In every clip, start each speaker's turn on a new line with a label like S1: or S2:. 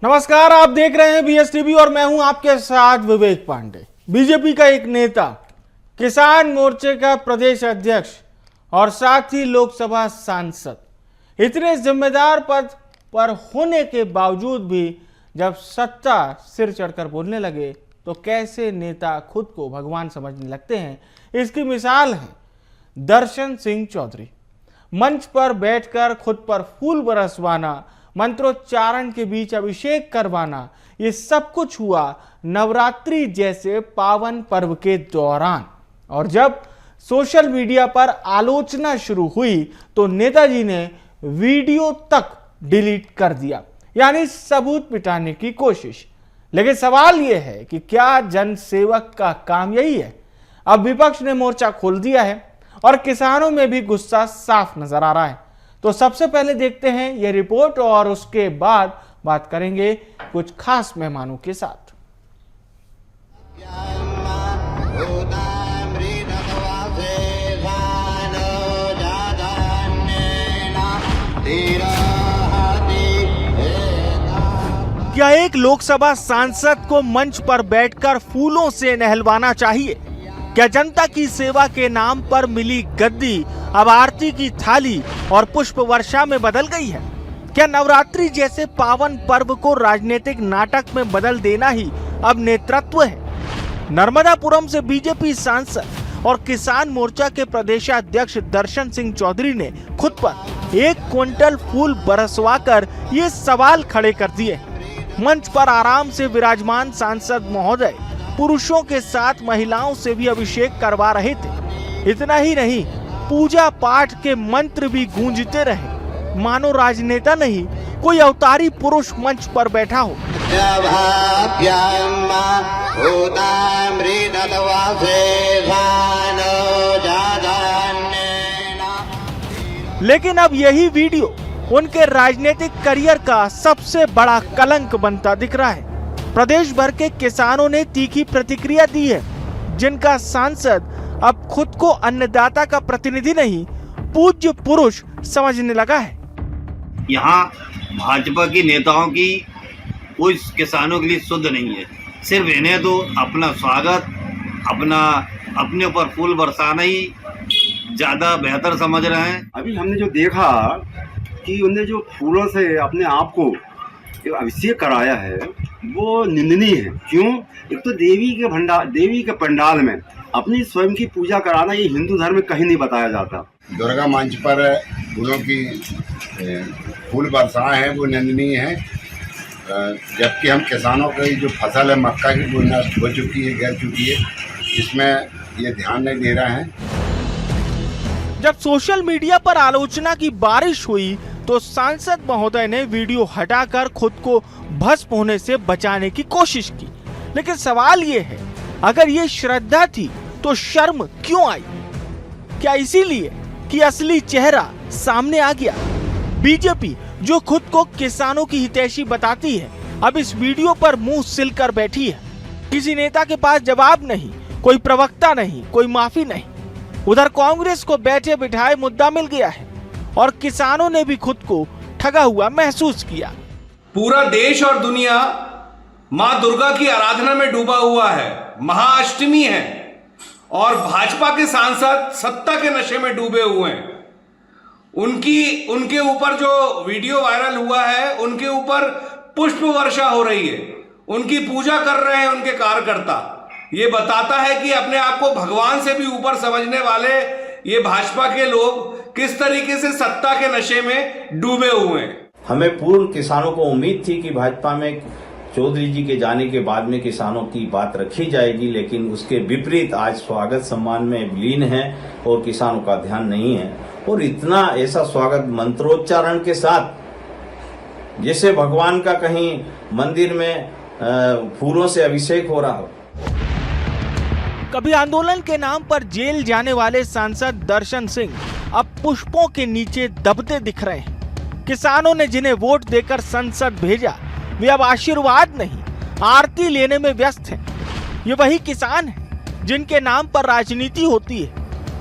S1: नमस्कार, आप देख रहे हैं BSTV और मैं हूं आपके साथ विवेक पांडे। बीजेपी का एक नेता, किसान मोर्चे का प्रदेश अध्यक्ष और साथ ही लोकसभा सांसद, इतने जिम्मेदार पद पर होने के बावजूद भी जब सत्ता सिर चढ़कर बोलने लगे तो कैसे नेता खुद को भगवान समझने लगते हैं, इसकी मिसाल है दर्शन सिंह चौधरी। मंच पर बैठकर खुद पर फूल बरसवाना, मंत्रोच्चारण के बीच अभिषेक करवाना, ये सब कुछ हुआ नवरात्रि जैसे पावन पर्व के दौरान। और जब सोशल मीडिया पर आलोचना शुरू हुई तो नेताजी ने वीडियो तक डिलीट कर दिया, यानी सबूत मिटाने की कोशिश। लेकिन सवाल यह है कि क्या जनसेवक का काम यही है? अब विपक्ष ने मोर्चा खोल दिया है और किसानों में भी गुस्सा साफ नजर आ रहा है। तो सबसे पहले देखते हैं यह रिपोर्ट और उसके बाद बात करेंगे कुछ खास मेहमानों के साथ। क्या एक लोकसभा सांसद को मंच पर बैठकर फूलों से नहलवाना चाहिए? क्या जनता की सेवा के नाम पर मिली गद्दी अब आरती की थाली और पुष्प वर्षा में बदल गई है? क्या नवरात्रि जैसे पावन पर्व को राजनीतिक नाटक में बदल देना ही अब नेतृत्व है? नर्मदापुरम से बीजेपी सांसद और किसान मोर्चा के प्रदेशाध्यक्ष दर्शन सिंह चौधरी ने खुद पर 1 क्विंटल फूल बरसवाकर ये सवाल खड़े कर दिए। मंच पर आराम से विराजमान सांसद महोदय पुरुषों के साथ महिलाओं से भी अभिषेक करवा रहे थे। इतना ही नहीं, पूजा पाठ के मंत्र भी गूंजते रहे, मानो राजनेता नहीं कोई अवतारी पुरुष मंच पर बैठा हो। लेकिन अब यही वीडियो उनके राजनीतिक करियर का सबसे बड़ा कलंक बनता दिख रहा है। प्रदेश भर के किसानों ने तीखी प्रतिक्रिया दी है, जिनका सांसद अब खुद को अन्नदाता का प्रतिनिधि नहीं पूज्य पुरुष समझने लगा है।
S2: यहाँ भाजपा की नेताओं की कोई किसानों के लिए शुद्ध नहीं है। सिर्फ इन्हें तो अपना स्वागत, अपने ऊपर फूल बरसाना ही ज्यादा बेहतर समझ रहे हैं।
S3: अभी हमने जो देखा कि उन्हें जो फूलों से अपने आप को अभिषेक कराया है वो निंदनीय है। क्यों? एक तो देवी के पंडाल में अपनी स्वयं की पूजा कराना ये हिंदू धर्म में कहीं नहीं बताया जाता।
S4: दुर्गा मंच पर फूलों की फूल बरसाएं हैं वो निंदनीय है, जबकि हम किसानों की जो फसल है मक्का की वो नष्ट हो चुकी है, गिर चुकी है, इसमें ये ध्यान नहीं दे रहे हैं।
S1: जब सोशल मीडिया पर आलोचना की बारिश हुई तो सांसद महोदय ने वीडियो हटाकर खुद को भस्म होने से बचाने की कोशिश की। लेकिन सवाल ये है, अगर ये श्रद्धा थी तो शर्म क्यों आई? क्या इसीलिए कि असली चेहरा सामने आ गया? बीजेपी जो खुद को किसानों की हितैषी बताती है, अब इस वीडियो पर मुंह सिलकर बैठी है। किसी नेता के पास जवाब नहीं, कोई प्रवक्ता नहीं, कोई माफी नहीं। उधर कांग्रेस को बैठे बिठाए मुद्दा मिल गया है और किसानों ने भी खुद को ठगा हुआ महसूस किया।
S5: पूरा देश और दुनिया मां दुर्गा की आराधना में डूबा हुआ है। महाअष्टमी है और भाजपा के सांसद सत्ता के नशे में डूबे हुए हैं। उनके ऊपर जो वीडियो वायरल हुआ है, उनके ऊपर पुष्प वर्षा हो रही है, उनकी पूजा कर रहे हैं उनके कार्यकर्ता। ये बताता है कि अपने आप को भगवान से भी ऊपर समझने वाले ये भाजपा के लोग किस तरीके से सत्ता के नशे में डूबे हुए हैं।
S6: हमें पूर्ण किसानों को उम्मीद थी कि भाजपा में चौधरी जी के जाने के बाद में किसानों की बात रखी जाएगी, लेकिन उसके विपरीत आज स्वागत सम्मान में विलीन है और किसानों का ध्यान नहीं है। और इतना ऐसा स्वागत मंत्रोच्चारण के साथ जैसे भगवान का कहीं मंदिर में फूलों से अभिषेक हो रहा हो।
S1: कभी आंदोलन के नाम पर जेल जाने वाले सांसद दर्शन सिंह अब पुष्पों के नीचे दबते दिख रहे हैं। किसानों ने जिन्हें वोट देकर संसद भेजा, वे अब आशीर्वाद नहीं आरती लेने में व्यस्त हैं। ये वही किसान हैं जिनके नाम पर राजनीति होती है,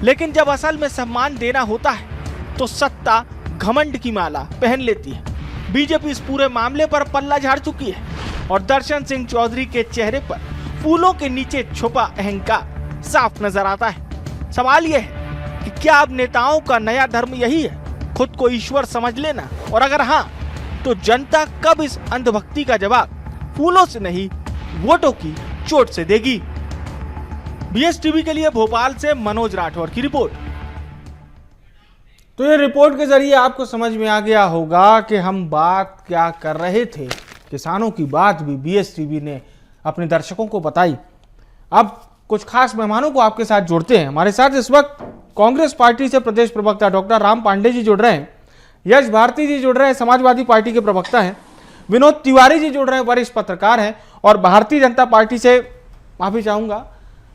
S1: लेकिन जब असल में सम्मान देना होता है तो सत्ता घमंड की माला पहन लेती है। बीजेपी इस पूरे मामले पर पल्ला झाड़ चुकी है और दर्शन सिंह चौधरी के चेहरे पर फूलों के नीचे छुपा अहंकार साफ नजर आता है। सवाल यह है कि क्या अब नेताओं का नया धर्म यही है, खुद को ईश्वर समझ लेना, और अगर हाँ तो जनता कब इस अंधभक्ति का जवाब फूलों से नहीं वोटों की चोट से देगी। बीएसटीवी के लिए भोपाल से मनोज राठौर की रिपोर्ट। तो ये रिपोर्ट के जरिए आपको समझ में आ गया होगा कि हम बात क्या कर रहे थे। किसानों की बात भी बीएसटीवी ने अपने दर्शकों को बताई। अब कुछ खास मेहमानों को आपके साथ जोड़ते हैं। हमारे साथ इस वक्त कांग्रेस पार्टी से प्रदेश प्रवक्ता डॉक्टर राम पांडे जी जुड़ रहे हैं, यश भारती जी जुड़ रहे हैं, समाजवादी पार्टी के प्रवक्ता हैं, विनोद तिवारी जी जुड़ रहे हैं, वरिष्ठ पत्रकार हैं, और भारतीय जनता पार्टी से माफी चाहूंगा,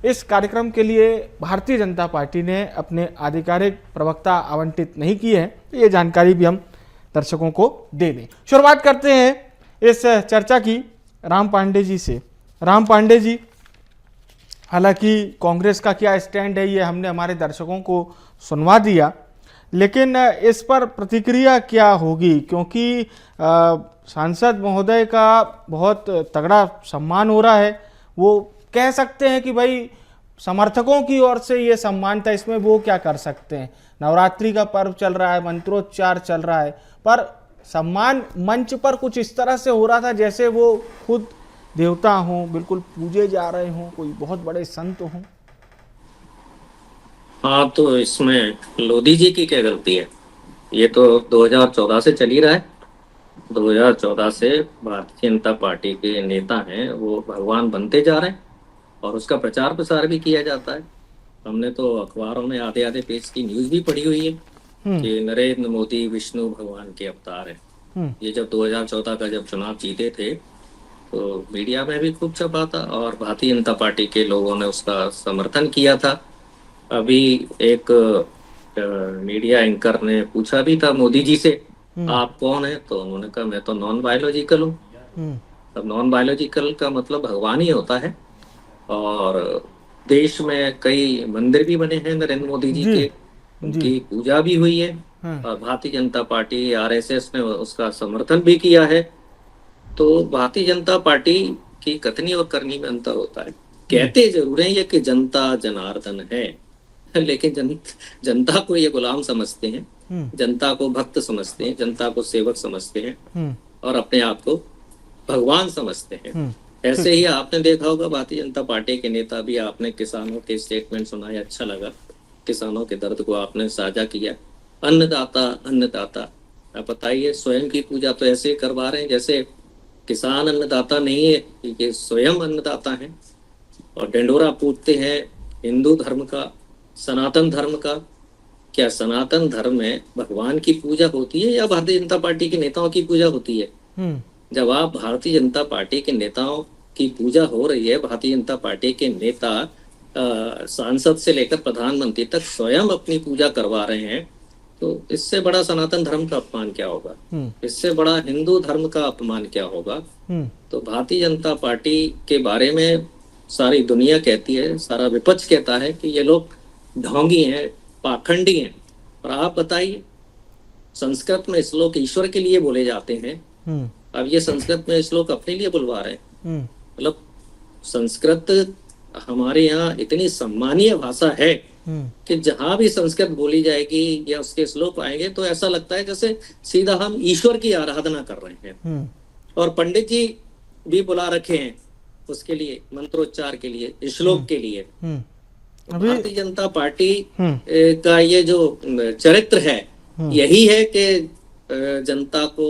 S1: इस कार्यक्रम के लिए भारतीय जनता पार्टी ने अपने आधिकारिक प्रवक्ता आवंटित नहीं किए हैं। ये जानकारी भी हम दर्शकों को दे दें। शुरुआत करते हैं इस चर्चा की राम पांडे जी से। राम पांडे जी, हालांकि कांग्रेस का क्या स्टैंड है ये हमने हमारे दर्शकों को सुनवा दिया, लेकिन इस पर प्रतिक्रिया क्या होगी, क्योंकि सांसद महोदय का बहुत तगड़ा सम्मान हो रहा है। वो कह सकते हैं कि भाई समर्थकों की ओर से ये सम्मान था, इसमें वो क्या कर सकते हैं। नवरात्रि का पर्व चल रहा है, मंत्रोच्चार चल रहा है, पर सम्मान मंच पर कुछ इस तरह से हो रहा था जैसे वो खुद देवता हों, बिल्कुल पूजे जा रहे हों, कोई बहुत बड़े संत हों।
S7: हाँ, तो इसमें लोधी जी की क्या गलती है? ये तो 2014 से चल ही रहा है। 2014 से भारतीय जनता पार्टी के नेता हैं वो भगवान बनते जा रहे हैं और उसका प्रचार प्रसार भी किया जाता है। हमने तो अखबारों में आधे आधे पेज की न्यूज भी पढ़ी हुई है कि नरेंद्र मोदी विष्णु भगवान के अवतार है। ये जब 2014 का जब चुनाव जीते थे तो मीडिया में भी खूब छपा था और भारतीय जनता पार्टी के लोगों ने उसका समर्थन किया था। अभी एक मीडिया एंकर ने पूछा भी था मोदी जी से, आप कौन है? तो उन्होंने कहा मैं तो नॉन बायोलॉजिकल हूँ। अब नॉन बायोलॉजिकल का मतलब भगवान ही होता है। और देश में कई मंदिर भी बने हैं नरेंद्र मोदी जी के, उनकी पूजा भी हुई है और भारतीय जनता पार्टी आरएसएस ने उसका समर्थन भी किया है। तो भारतीय जनता पार्टी की कथनी और करनी में अंतर होता है। कहते जरूर है ये कि जनता जनार्दन है, लेकिन जनता को ये गुलाम समझते हैं, जनता को भक्त समझते हैं, जनता को सेवक समझते हैं और अपने आप को भगवान समझते हैं। ऐसे ही आपने देखा होगा भारतीय जनता पार्टी के नेता भी, आपने किसानों के स्टेटमेंट सुनाए, अच्छा लगा, किसानों के दर्द को आपने साझा किया। अन्नदाता अन्नदाता, आप बताइए, स्वयं की पूजा तो ऐसे ही करवा रहे हैं जैसे किसान अन्नदाता नहीं है, ये स्वयं अन्नदाता हैं और ढिंढोरा पूजते हैं हिंदू धर्म का, सनातन धर्म का। क्या सनातन धर्म में भगवान की पूजा होती है या भारतीय जनता पार्टी के नेताओं की पूजा होती है? जब आप भारतीय जनता पार्टी के नेताओं की पूजा हो रही है, भारतीय जनता पार्टी के नेता सांसद से लेकर प्रधानमंत्री तक स्वयं अपनी पूजा करवा रहे हैं, तो इससे बड़ा सनातन धर्म का अपमान क्या होगा? इससे बड़ा हिंदू धर्म का अपमान क्या होगा? तो भारतीय जनता पार्टी के बारे में सारी दुनिया कहती है, सारा विपक्ष कहता है कि ये लोग ढोंगी हैं, पाखंडी हैं। और आप बताइए, संस्कृत में श्लोक ईश्वर के लिए बोले जाते हैं, अब ये संस्कृत में श्लोक अपने लिए बुलवा रहे हैं। मतलब संस्कृत हमारे यहाँ इतनी सम्मानीय भाषा है कि जहां भी संस्कृत बोली जाएगी या उसके श्लोक आएंगे तो ऐसा लगता है जैसे सीधा हम ईश्वर की आराधना कर रहे हैं। और पंडित जी भी बुला रखे हैं उसके लिए, मंत्रोच्चार के लिए, श्लोक के लिए। भारतीय जनता पार्टी का ये जो चरित्र है यही है कि जनता को,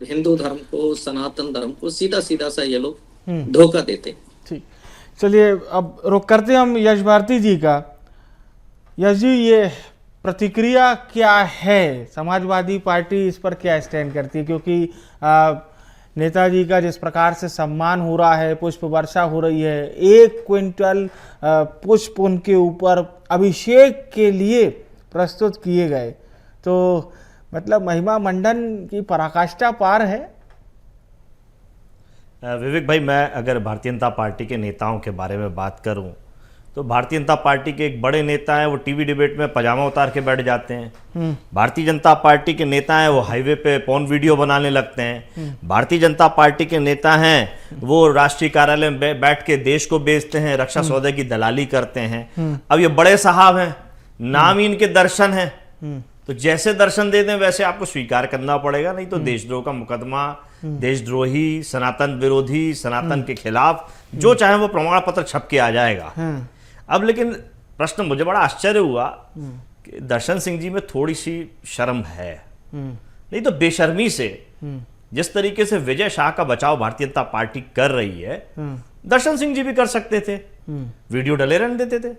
S7: हिंदू धर्म को, सनातन धर्म को सीधा सीधा सा ये लोग धोखा देते हैं।
S1: ठीक, चलिए अब रुक करते हैं हम यश भारती जी का। यश जी, ये प्रतिक्रिया क्या है? समाजवादी पार्टी इस पर क्या स्टैंड करती है? क्योंकि नेताजी का जिस प्रकार से सम्मान हो रहा है, पुष्प वर्षा हो रही है, 1 क्विंटल पुष्प उनके ऊपर अभिषेक के लिए प्रस्तुत किए गए, तो मतलब महिमा मंडन की पराकाष्ठा पार है।
S8: विवेक भाई, मैं अगर भारतीय जनता पार्टी के नेताओं के बारे में बात करूं तो भारतीय जनता पार्टी के एक बड़े नेता हैं, वो टीवी डिबेट में पजामा उतार के बैठ जाते हैं। भारतीय जनता पार्टी के नेता हैं, वो हाईवे पे पॉर्न वीडियो बनाने लगते हैं। भारतीय जनता पार्टी के नेता हैं, वो राष्ट्रीय कार्यालय में बैठ के देश को बेचते हैं, रक्षा सौदे की दलाली करते हैं। अब ये बड़े साहब हैं, नाम ही इनके दर्शन है, तो जैसे दर्शन दे दें वैसे आपको स्वीकार करना पड़ेगा, नहीं तो देशद्रोह का मुकदमा, देशद्रोही, सनातन विरोधी, सनातन के खिलाफ जो चाहे वो प्रमाण पत्र छप के आ जाएगा। अब लेकिन प्रश्न मुझे बड़ा आश्चर्य हुआ कि दर्शन सिंह जी में थोड़ी सी शर्म है, नहीं तो बेशर्मी से जिस तरीके से विजय शाह का बचाव भारतीय जनता पार्टी कर रही है, दर्शन सिंह जी भी कर सकते थे, वीडियो डले रहने देते थे।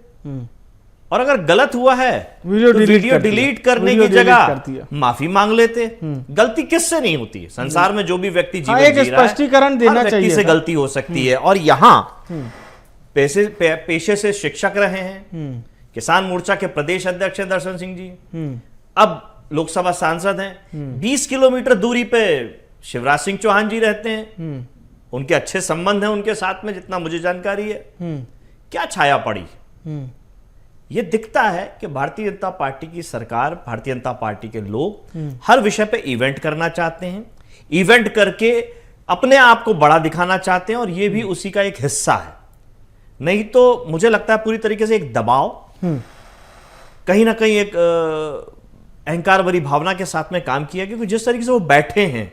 S8: और अगर गलत हुआ है
S1: वीडियो
S8: तो वीडियो डिलीट करने की जगह माफी मांग लेते। गलती किससे नहीं होती है संसार में, जो भी व्यक्ति जीवन
S1: एक
S8: जी रहा है,
S1: स्पष्टीकरण देना
S8: हर
S1: चाहिए
S8: व्यक्ति से
S1: था।
S8: गलती हो सकती है। और यहाँ पेशे से शिक्षक रहे हैं, किसान मोर्चा के प्रदेश अध्यक्ष हैं दर्शन सिंह जी, अब लोकसभा सांसद हैं। 20 किलोमीटर दूरी पे शिवराज सिंह चौहान जी रहते हैं, उनके अच्छे संबंध हैं उनके साथ में, जितना मुझे जानकारी है। क्या छाया पड़ी? ये दिखता है कि भारतीय जनता पार्टी की सरकार, भारतीय जनता पार्टी के लोग हर विषय पे इवेंट करना चाहते हैं, इवेंट करके अपने आप को बड़ा दिखाना चाहते हैं, और ये भी उसी का एक हिस्सा है। नहीं तो मुझे लगता है पूरी तरीके से एक दबाव, कहीं ना कहीं एक अहंकार भरी भावना के साथ में काम किया, क्योंकि जिस तरीके से वो बैठे हैं,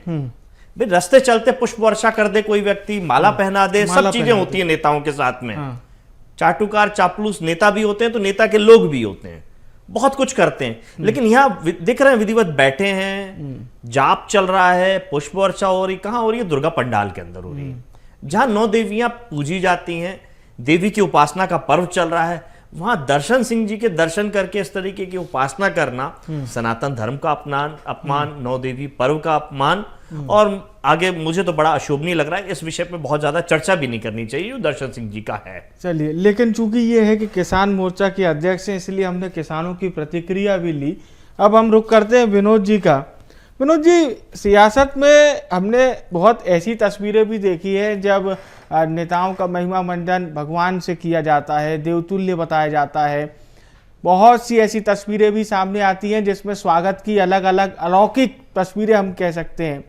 S8: भाई रास्ते चलते पुष्प वर्षा कर दे कोई व्यक्ति, माला पहना दे, सब चीजें होती है नेताओं के साथ में। चाटुकार चापलूस नेता भी होते हैं तो नेता के लोग भी होते हैं, बहुत कुछ करते हैं। लेकिन यहाँ दिख रहे हैं विधिवत बैठे हैं, जाप चल रहा है, पुष्प वर्षा हो रही, कहाँ हो रही है? दुर्गा पंडाल के अंदर हो रही है, जहां 9 देवियां पूजी जाती हैं, देवी की उपासना का पर्व चल रहा है। वहां दर्शन सिंह जी के दर्शन करके इस तरीके की उपासना करना सनातन धर्म का अपमान, 9 देवी पर्व का अपमान, और आगे मुझे तो बड़ा अशोभनीय लग रहा है। इस विषय पे बहुत ज्यादा चर्चा भी नहीं करनी चाहिए, जो दर्शन सिंह जी का है।
S1: चलिए, लेकिन चूंकि ये है कि किसान मोर्चा के अध्यक्ष हैं, इसलिए हमने किसानों की प्रतिक्रिया भी ली। अब हम रुख करते हैं विनोद जी का। विनोद जी, सियासत में हमने बहुत ऐसी तस्वीरें भी देखी है जब नेताओं का महिमा मंडन भगवान से किया जाता है, देवतुल्य बताया जाता है। बहुत सी ऐसी तस्वीरें भी सामने आती हैं जिसमें स्वागत की अलग अलग अलौकिक तस्वीरें हम कह सकते हैं।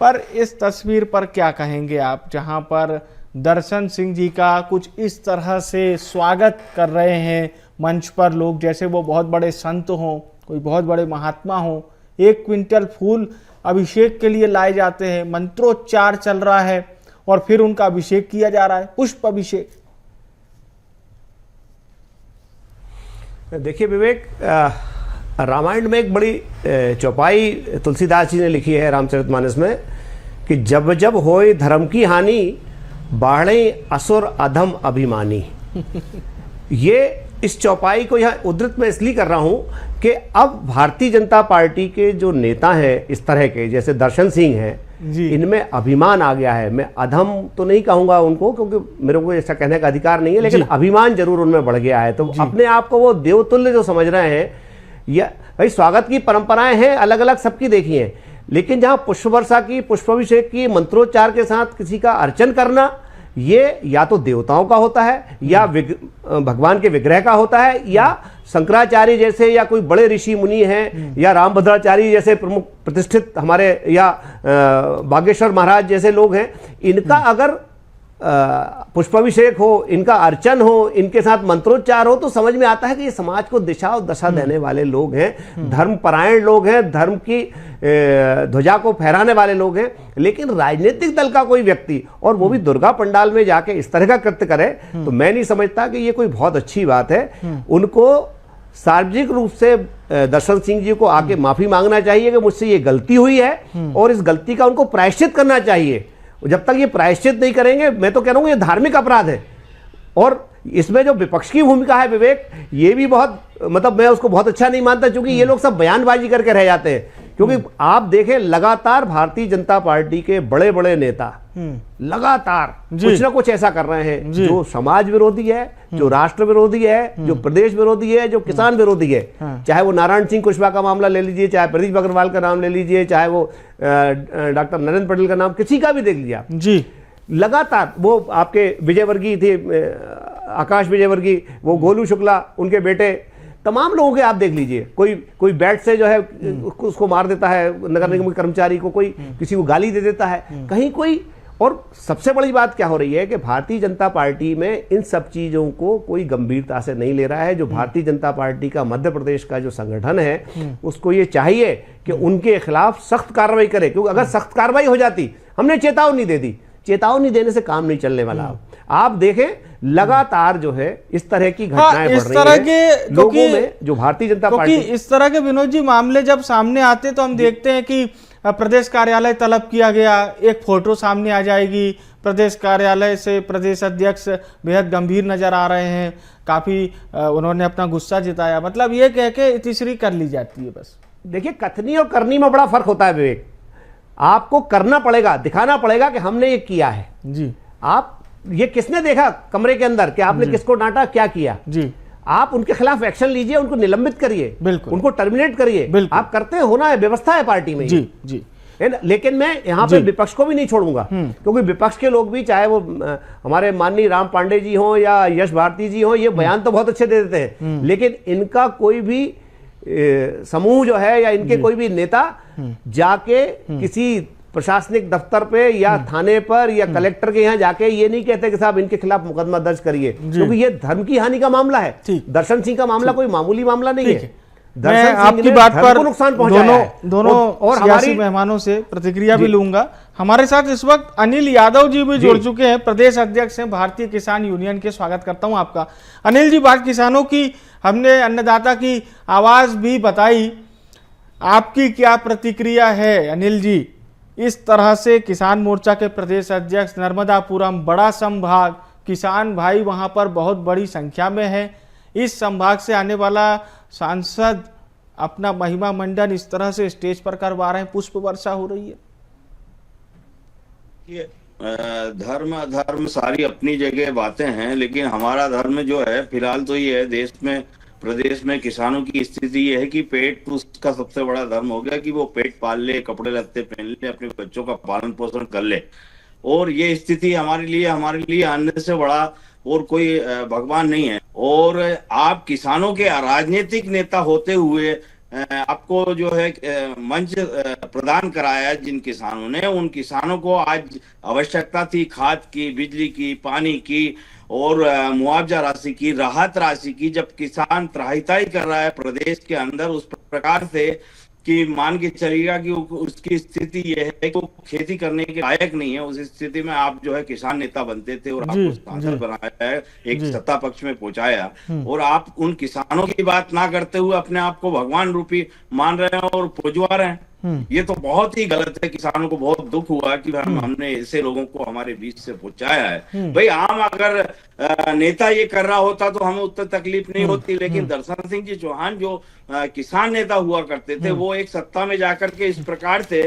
S1: पर इस तस्वीर पर क्या कहेंगे आप, जहां पर दर्शन सिंह जी का कुछ इस तरह से स्वागत कर रहे हैं मंच पर लोग, जैसे वो बहुत बड़े संत हों, कोई बहुत बड़े महात्मा हों। 1 क्विंटल फूल अभिषेक के लिए लाए जाते हैं, मंत्रोच्चार चल रहा है और फिर उनका अभिषेक किया जा रहा है, पुष्प अभिषेक।
S9: देखिए विवेक, रामायण में एक बड़ी चौपाई तुलसीदास जी ने लिखी है रामचरितमानस में, कि जब जब होए धर्म की हानि, बाढ़े असुर अधम अभिमानी। ये इस चौपाई को यहाँ उद्धृत मैं इसलिए कर रहा हूँ कि अब भारतीय जनता पार्टी के जो नेता हैं इस तरह के, जैसे दर्शन सिंह हैं, इनमें अभिमान आ गया है। मैं अधम तो नहीं कहूँगा उनको, क्योंकि मेरे को ऐसा कहने का अधिकार नहीं है, लेकिन अभिमान जरूर उनमें बढ़ गया है। तो अपने आप को वो देवतुल्य जो समझ रहे हैं, या भाई स्वागत की परंपराएं हैं अलग अलग सबकी देखी हैं, लेकिन जहाँ पुष्प वर्षा की, पुष्पाभिषेक की, मंत्रोच्चार के साथ किसी का अर्चन करना, ये या तो देवताओं का होता है, या भगवान के विग्रह का होता है, या शंकराचार्य जैसे या कोई बड़े ऋषि मुनि हैं, या रामभद्राचार्य जैसे प्रमुख प्रतिष्ठित हमारे, या बागेश्वर महाराज जैसे लोग हैं, इनका अगर पुष्पाभिषेक हो, इनका अर्चन हो, इनके साथ मंत्रोच्चार हो, तो समझ में आता है कि ये समाज को दिशा और दशा देने वाले लोग हैं, धर्मपरायण लोग हैं, धर्म की ध्वजा को फहराने वाले लोग हैं। लेकिन राजनीतिक दल का कोई व्यक्ति, और वो भी दुर्गा पंडाल में जाके इस तरह का कृत्य करे, तो मैं नहीं समझता कि ये कोई बहुत अच्छी बात है। उनको सार्वजनिक रूप से दर्शन सिंह जी को आके माफी मांगना चाहिए कि मुझसे ये गलती हुई है, और इस गलती का उनको प्रायश्चित करना चाहिए। जब तक ये प्रायश्चित नहीं करेंगे, मैं तो कह रहा हूँ ये धार्मिक अपराध है। और इसमें जो विपक्ष की भूमिका है विवेक, ये भी बहुत, मतलब मैं उसको बहुत अच्छा नहीं मानता, क्योंकि ये लोग सब बयानबाजी करके रह जाते हैं। क्योंकि आप देखें, लगातार भारतीय जनता पार्टी के बड़े बड़े नेता लगातार कुछ ना कुछ ऐसा कर रहे हैं जो समाज विरोधी है, जो राष्ट्र विरोधी है, जो प्रदेश विरोधी है, जो किसान विरोधी है। चाहे वो नारायण सिंह कुशवाहा का मामला ले लीजिए, चाहे प्रदीप अग्रवाल का नाम ले लीजिए, चाहे वो डॉक्टर नरेंद्र पटेल का नाम, किसी का भी देख लीजिए आप जी। लगातार वो आपके विजयवर्गीय थे आकाश विजयवर्गीय, वो गोलू शुक्ला, उनके बेटे, तमाम लोगों के आप देख लीजिए, कोई बैट से जो है उसको मार देता है नगर निगम के कर्मचारी को, कोई किसी को गाली दे देता है, कहीं कोई। और सबसे बड़ी बात क्या हो रही है कि भारतीय जनता पार्टी में इन सब चीजों को कोई गंभीरता से नहीं ले रहा है। जो भारतीय जनता पार्टी का मध्य प्रदेश का जो संगठन है, उसको ये चाहिए कि उनके खिलाफ सख्त कार्रवाई करे, क्योंकि अगर सख्त कार्रवाई हो जाती, हमने चेतावनी दे दी, चेतावनी देने से काम नहीं चलने वाला। आप देखें लगातार जो है इस तरह की घटनाएं बढ़ रही हैं लोगों में, जो भारतीय जनता पार्टी,
S1: इस तरह के विनोद जी मामले जब सामने आते तो हम देखते हैं कि प्रदेश कार्यालय तलब किया गया, एक फोटो सामने आ जाएगी, प्रदेश कार्यालय से प्रदेश अध्यक्ष बेहद गंभीर नजर आ रहे हैं, काफी उन्होंने अपना गुस्सा जताया, मतलब ये कह के इतिश्री कर ली जाती है बस।
S9: देखिए, कथनी और करनी में बड़ा फर्क होता है विवेक। आपको करना पड़ेगा, दिखाना पड़ेगा कि हमने ये किया है
S1: जी।
S9: आप ये किसने देखा कमरे के अंदर कि आपने किसको डांटा, क्या किया जी। आप उनके खिलाफ एक्शन लीजिए, उनको निलंबित करिए, बिल्कुल, उनको टर्मिनेट करिए, आप करते होना है, व्यवस्था है पार्टी में जी जी। लेकिन मैं यहाँ पे विपक्ष को भी नहीं छोड़ूंगा, क्योंकि विपक्ष के लोग भी, चाहे वो हमारे माननीय राम पांडे जी हों या यश भारती जी हों, ये बयान तो बहुत अच्छे दे देते हैं, लेकिन इनका कोई भी समूह जो है या इनके कोई भी नेता जाके किसी प्रशासनिक दफ्तर पे या थाने पर या कलेक्टर के यहाँ जाके ये नहीं कहते कि साहब इनके खिलाफ मुकदमा दर्ज करिए, क्योंकि ये धर्म की हानि का मामला है। दर्शन सिंह का मामला कोई मामूली मामला नहीं है।
S1: मैं आपकी बात पर
S9: नुकसान
S1: दोनों और हमारे मेहमानों से प्रतिक्रिया भी लूंगा। हमारे साथ इस वक्त अनिल यादव जी भी जुड़ चुके हैं, प्रदेश अध्यक्ष हैं भारतीय किसान यूनियन के। स्वागत करता हूं आपका। अनिल जी, बात किसानों की, हमने अन्नदाता की आवाज भी बताई, आपकी क्या प्रतिक्रिया है अनिल जी? इस तरह से किसान मोर्चा के प्रदेश अध्यक्ष, नर्मदापुरम बड़ा संभाग, किसान भाई वहां पर बहुत बड़ी संख्या में है, इस संभाग से आने वाला सांसद अपना महिमा मंडन इस तरह से स्टेज पर करवा रहे हैं, पुष्प वर्षा हो रही है।
S6: ये धर्म अधर्म सारी अपनी जगह बातें हैं, लेकिन हमारा धर्म जो है फिलहाल तो ये है, देश में प्रदेश में किसानों की स्थिति ये है कि पेट उसका सबसे बड़ा धर्म हो गया कि वो पेट पाल ले, कपड़े लत्ते पहन ले, अपने बच्चों का पालन पोषण कर ले। और ये स्थिति हमारे लिए अन्न से बड़ा और कोई भगवान नहीं है। और आप किसानों के राजनीतिक नेता होते हुए आपको जो है मंच प्रदान कराया जिन किसानों ने, उन किसानों को आज आवश्यकता थी खाद की, बिजली की, पानी की और मुआवजा राशि की, राहत राशि की। जब किसान त्राहिताई कर रहा है प्रदेश के अंदर उस प्रकार से कि मान के चलिएगा कि उसकी स्थिति यह है कि वो खेती करने के लायक नहीं है, उस स्थिति में आप जो है किसान नेता बनते थे और आपको सांसद बनाया है, एक सत्ता पक्ष में पहुंचाया, और आप उन किसानों की बात ना करते हुए अपने आप को भगवान रूपी मान रहे हैं और पुजवा रहे हैं। ये तो बहुत ही गलत है। किसानों को बहुत दुख हुआ कि हमने ऐसे लोगों को हमारे बीच से पहुंचाया है। भाई आम अगर नेता ये कर रहा होता तो हमें उतना तकलीफ नहीं होती, लेकिन दर्शन सिंह जी चौहान जो किसान नेता हुआ करते थे, वो एक सत्ता में जाकर के इस प्रकार से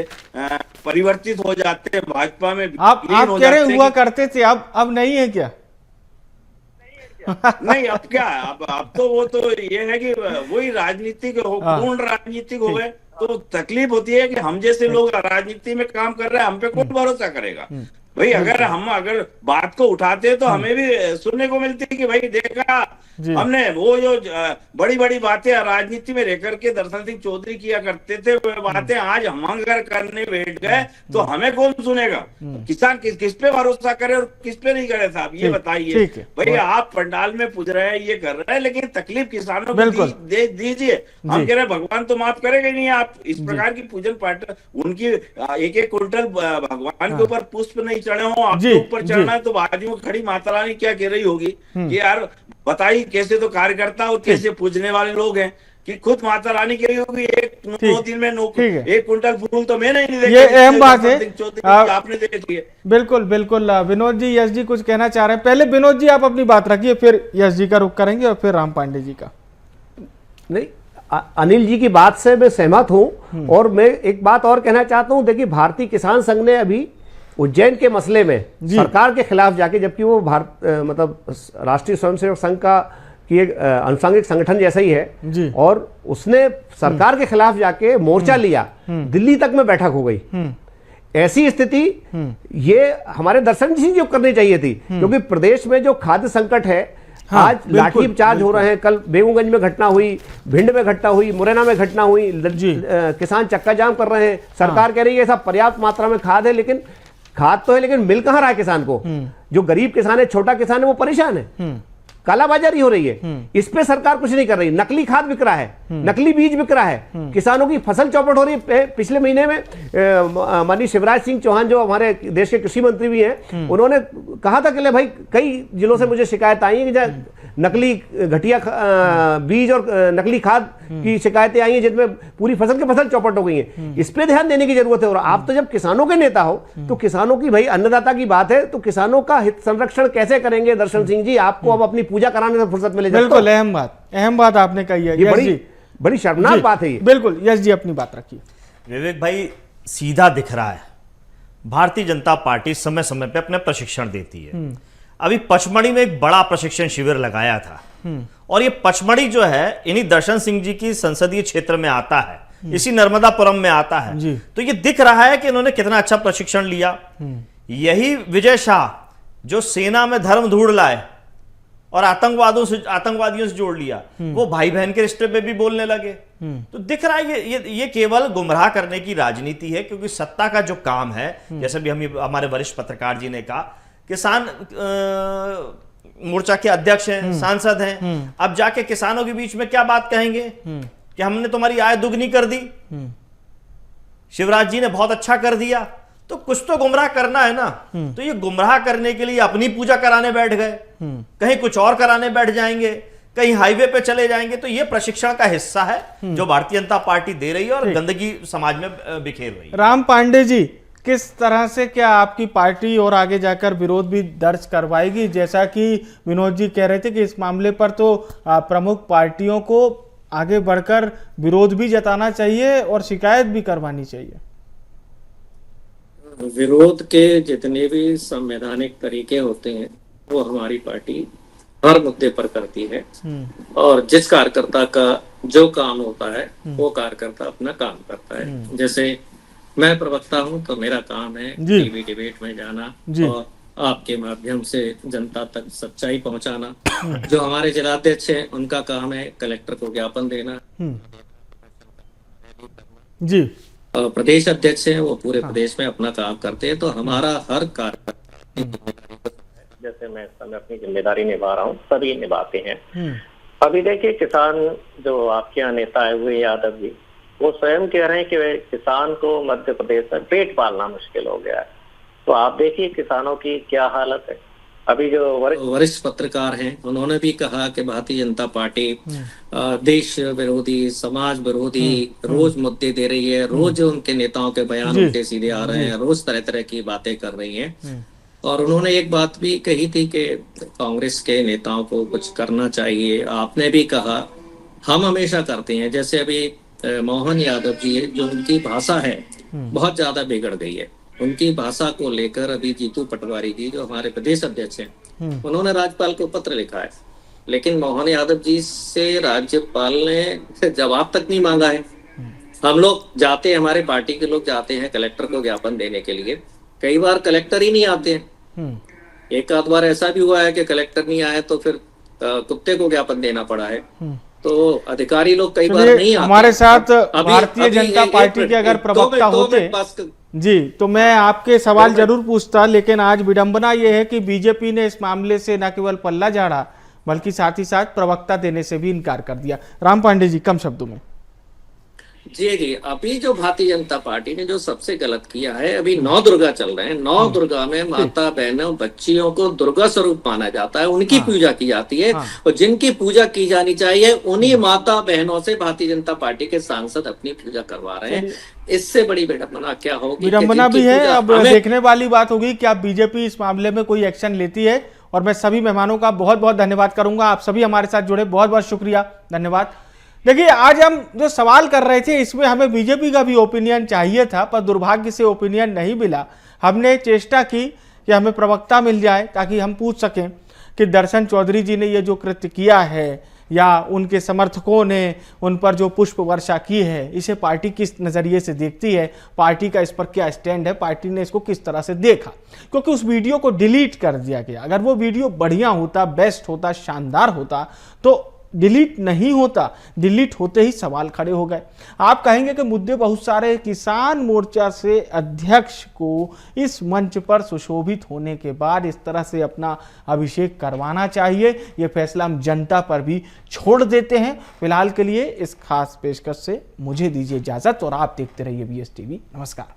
S6: परिवर्तित हो जाते हैं, भाजपा में
S1: आप कह रहे हुआ करते थे, अब नहीं है क्या?
S6: नहीं, अब क्या, अब तो वो तो ये है कि वही राजनीतिक पूर्ण राजनीतिक हो गए। तो तकलीफ होती है कि हम जैसे लोग राजनीति में काम कर रहे हैं, हम पे कौन भरोसा करेगा? भाई अगर बात को उठाते तो हमें भी सुनने को मिलती है कि भाई देखा हमने वो जो बड़ी बड़ी बातें राजनीति में रह करके दर्शन सिंह चौधरी किया करते थे, वो बातें आज हम अगर करने बैठ गए तो हमें कौन सुनेगा? किसान किस पे भरोसा करे और किस पे नहीं करे? साहब ये बताइए। भाई आप पंडाल में पूज रहे हैं, ये कर रहे हैं, लेकिन तकलीफ किसानों को दीजिए। हम कह रहे हैं भगवान तो माफ करेगा नहीं। आप इस प्रकार की पूजन पाठ, उनकी एक एक कुंटल भगवान के ऊपर पुष्प नहीं चढ़े हो, आपके ऊपर चढ़ना है, तो बाजू में खड़ी माता रानी क्या कह रही होगी कि यार बताइए, कैसे तो कार्यकर्ता और कैसे पूजने वाले लोग हैं कि खुद माता रानी कह रही होगी एक 9 दिन में 1 कुंटल फूल तो मैंने नहीं देखा।
S1: ये अहम बात है,
S6: आपने देखी है।
S1: बिल्कुल बिल्कुल। विनोद जी, यश जी कुछ कहना चाह रहे हैं। पहले विनोद जी आप अपनी बात रखिए, फिर यश जी का रुख करेंगे और फिर राम पांडे जी का।
S9: नहीं, अनिल जी की बात से मैं सहमत हूं, और मैं एक बात और कहना चाहता हूं। देखिए, भारतीय किसान संघ ने अभी उज्जैन के मसले में सरकार के खिलाफ जाके, जबकि वो मतलब राष्ट्रीय स्वयंसेवक संघ का की एक अनुषंगिक संगठन जैसा ही है, और उसने सरकार के खिलाफ जाके मोर्चा लिया, दिल्ली तक में बैठक हो गई। ऐसी स्थिति ये हमारे दर्शन सिंह जी को करनी चाहिए थी, क्योंकि प्रदेश में जो खाद्य संकट है,
S1: हाँ,
S9: आज लाठी चार्ज हो रहे हैं, कल बेगूगंज में घटना हुई, भिंड में घटना हुई, मुरैना में घटना हुई, किसान चक्का जाम कर रहे हैं। सरकार कह रही है सब पर्याप्त मात्रा में खाद है, लेकिन खाद तो है लेकिन मिल कहाँ रहा है किसान को? जो गरीब किसान है, छोटा किसान है, वो परेशान है, कालाबाजारी हो रही है। इस पे सरकार कुछ नहीं कर रही। नकली खाद बिक रहा है, नकली बीज बिक रहा है, किसानों की फसल चौपट हो रही है। पिछले महीने में माननीय शिवराज सिंह चौहान जो हमारे देश के कृषि मंत्री भी हैं, उन्होंने कहा था कि ले भाई कई जिलों से मुझे शिकायत आई है कि नकली घटिया बीज और नकली खाद की शिकायतें आई हैं, जिसमें पूरी फसल की फसल चौपट हो गई है। इस पे ध्यान देने की जरूरत है। और आप तो जब किसानों के नेता हो तो किसानों की भाई अन्नदाता की बात है, तो किसानों का हित संरक्षण कैसे करेंगे? दर्शन सिंह जी, आपको अब अपनी पूजा कराने से फुर्सत मिले।
S1: बिल्कुल अहम बात आपने कही है।
S9: ये बड़ी शर्मनाक बात है ये।
S1: बिल्कुल, यश जी अपनी बात रखिए।
S8: विवेक भाई, सीधा दिख रहा है भारतीय जनता पार्टी समय समय पे अपने प्रशिक्षण देती है। अभी पचमढ़ी में एक बड़ा प्रशिक्षण शिविर लगाया था, और ये पचमढ़ी जो है इन्हीं दर्शन सिंह जी की संसदीय क्षेत्र में आता है, इसी नर्मदापुरम में आता है। तो ये दिख रहा है कि इन्होंने कितना अच्छा प्रशिक्षण लिया। यही विजय शाह जो सेना में धर्म ढूंढ लाए और आतंकवादियों से जोड़ लिया, वो भाई बहन के रिश्ते पे भी बोलने लगे। तो दिख रहा है ये केवल गुमराह करने की राजनीति है, क्योंकि सत्ता का जो काम है, जैसे भी हमारे वरिष्ठ पत्रकार जी ने कहा, किसान मोर्चा के अध्यक्ष हैं, सांसद हैं, अब जाके किसानों के बीच में क्या बात कहेंगे कि हमने तुम्हारी आय दुगनी कर दी, शिवराज जी ने बहुत अच्छा कर दिया। तो कुछ तो गुमराह करना है ना। तो ये गुमराह करने के लिए अपनी पूजा कराने बैठ गए, कहीं कुछ और कराने बैठ जाएंगे, कहीं हाईवे पे चले जाएंगे। तो ये प्रशिक्षण का हिस्सा है जो भारतीय जनता पार्टी दे रही है और गंदगी समाज में बिखेर रही है।
S1: राम पांडे जी, किस तरह से क्या आपकी पार्टी और आगे जाकर विरोध भी दर्ज करवाएगी? जैसा कि विनोद जी कह रहे थे कि इस मामले पर तो प्रमुख पार्टियों को आगे बढ़कर विरोध भी जताना चाहिए और शिकायत भी करवानी चाहिए।
S7: विरोध के जितने भी संवैधानिक तरीके होते हैं वो हमारी पार्टी हर मुद्दे पर करती है, और जिस कार्यकर्ता का जो काम होता है वो कार्यकर्ता अपना काम करता है। जैसे मैं प्रवक्ता हूं तो मेरा काम है टीवी डिबेट में जाना और आपके माध्यम से जनता तक सच्चाई पहुंचाना। जो हमारे जिलाध्यक्ष हैं उनका काम है कलेक्टर को ज्ञापन देना।
S1: जी,
S7: प्रदेश अध्यक्ष हैं वो पूरे प्रदेश में अपना काम करते हैं। तो हमारा हर कार्य, जैसे मैं इस समय अपनी जिम्मेदारी निभा रहा हूँ, सभी निभाते हैं। अभी देखिए, किसान जो आपके यहाँ नेता है हुए यादव जी, वो स्वयं कह रहे हैं कि किसान को मध्य प्रदेश में पेट पालना मुश्किल हो गया है। तो आप देखिए किसानों की क्या हालत है। अभी जो वरिष्ठ पत्रकार हैं उन्होंने भी कहा कि भारतीय जनता पार्टी देश विरोधी, समाज विरोधी रोज मुद्दे दे रही है, रोज उनके नेताओं के बयान उनके सीधे आ रहे हैं, रोज तरह तरह की बातें कर रही हैं। और उन्होंने एक बात भी कही थी कि कांग्रेस के नेताओं को कुछ करना चाहिए। आपने भी कहा हम हमेशा करते हैं। जैसे अभी मोहन यादव जी है, जो उनकी भाषा है बहुत ज्यादा बिगड़ गई है, उनकी भाषा को लेकर अभी जीतू पटवारी जी जो हमारे प्रदेश अध्यक्ष हैं उन्होंने राज्यपाल को पत्र लिखा है, लेकिन मोहन यादव जी से राज्यपाल ने जवाब तक नहीं मांगा है। हम लोग जाते हैं, हमारे पार्टी के लोग जाते हैं कलेक्टर को ज्ञापन देने के लिए, कई बार कलेक्टर ही नहीं आते हैं। एक आध बार ऐसा भी हुआ है कि कलेक्टर नहीं आए तो फिर कुत्ते को ज्ञापन देना पड़ा है। तो अधिकारी लोग कई बार नहीं आते।
S1: हमारे साथ भारतीय जनता पार्टी के अगर प्रवक्ता होते जी तो मैं आपके सवाल जरूर पूछता, लेकिन आज विडंबना यह है कि बीजेपी ने इस मामले से न केवल पल्ला झाड़ा बल्कि साथ ही साथ प्रवक्ता देने से भी इनकार कर दिया। राम पांडे जी, कम शब्दों में।
S7: जी, अभी जो भारतीय जनता पार्टी ने जो सबसे गलत किया है, अभी 9 दुर्गा चल रहे हैं। 9 दुर्गा में माता बहनों बच्चियों को दुर्गा स्वरूप माना जाता है, उनकी पूजा की जाती है। और जिनकी पूजा की जानी चाहिए उन्हीं माता बहनों से भारतीय जनता पार्टी के सांसद अपनी पूजा करवा रहे हैं। इससे बड़ी विडंबना क्या होगी?
S1: विडंबना भी है। अब देखने वाली बात होगी कि आप बीजेपी इस मामले में कोई एक्शन लेती है। और मैं सभी मेहमानों का बहुत बहुत धन्यवाद करूंगा। आप सभी हमारे साथ जुड़े, बहुत बहुत शुक्रिया, धन्यवाद। देखिए, आज हम जो सवाल कर रहे थे इसमें हमें बीजेपी का भी ओपिनियन चाहिए था, पर दुर्भाग्य से ओपिनियन नहीं मिला। हमने चेष्टा की कि हमें प्रवक्ता मिल जाए ताकि हम पूछ सकें कि दर्शन चौधरी जी ने ये जो कृत्य किया है, या उनके समर्थकों ने उन पर जो पुष्प वर्षा की है, इसे पार्टी किस नज़रिए से देखती है, पार्टी का इस पर क्या स्टैंड है, पार्टी ने इसको किस तरह से देखा। क्योंकि उस वीडियो को डिलीट कर दिया गया। अगर वो वीडियो बढ़िया होता, बेस्ट होता, शानदार होता तो डिलीट नहीं होता। डिलीट होते ही सवाल खड़े हो गए। आप कहेंगे कि मुद्दे बहुत सारे, किसान मोर्चा से अध्यक्ष को इस मंच पर सुशोभित होने के बाद इस तरह से अपना अभिषेक करवाना चाहिए। ये फैसला हम जनता पर भी छोड़ देते हैं। फिलहाल के लिए इस खास पेशकश से मुझे दीजिए इजाजत और आप देखते रहिए BS TV। नमस्कार।